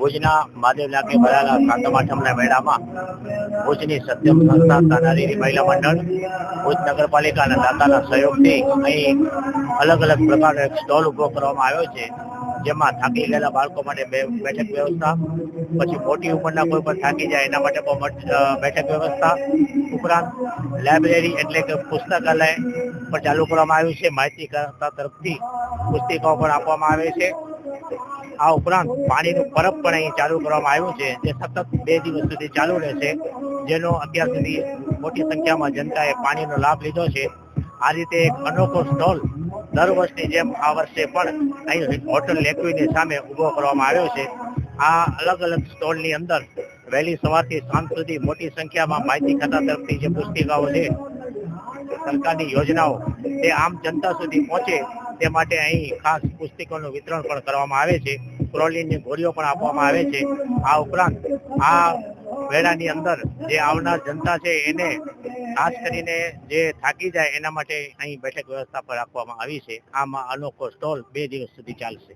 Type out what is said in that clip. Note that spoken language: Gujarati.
ભુજના મહાદેવ નાકે ભરાયેલા સાતમ આઠમના મેળામાં ભુજની સત્યમ સંસ્થા તાનારીની મહિલા મંડળ, ભુજ નગરપાલિકા અને દાતાના સહયોગથી અહીં અલગ અલગ પ્રકારનો એક સ્ટોલ ઉભો કરવામાં આવ્યો છે, જેમાં થાકી ગયેલા બાળકો માટે બેઠક વ્યવસ્થા, પછી મોટી ઉંમરના કોઈ પણ થાકી જાય એના માટે પણ બેઠક વ્યવસ્થા, ઉપરાંત લાઇબ્રેરી એટલે કે પુસ્તકાલય પણ ચાલુ કરવામાં આવ્યું છે. માહિતી કરતા તરફથી પુસ્તિકાઓ પણ આપવામાં આવે છે. આ ઉપરાંત પાણીનું પરબ પણ અહીં ચાલુ કરવામાં આવ્યું છે, જે સતત 2 દિવસ સુધી ચાલુ રહેશે, જેનો અત્યાર સુધી મોટી સંખ્યામાં જનતાએ પાણીનો લાભ લીધો છે. આ રીતે એક અનોખો સ્ટોલ દર વર્ષની જેમ આ વર્ષે પણ અહીં હોટલ લેકવીની સામે ઉભો કરવામાં આવ્યો છે. આ અલગ અલગ સ્ટોલની અંદર વહેલી સવારથી સાંજ સુધી મોટી સંખ્યામાં માહિતી ખાતા તરફથી જે પુસ્તિકાઓ છે, સરકારની યોજનાઓ તે આમ જનતા સુધી પહોંચે તે માટે અહીં ખાસ પુસ્તકોનું વિતરણ પણ કરવામાં આવે છે. ક્રોલિનની ગોળીઓ પણ આપવામાં આવે છે. આ ઉપરાંત આ મેળાની અંદર જે આવનાર જનતા છે એને ખાસ કરીને જે થાકી જાય એના માટે અહીં બેઠક વ્યવસ્થા પણ રાખવામાં આવી છે. આમાં અનોખો સ્ટોલ 2 દિવસ સુધી ચાલશે.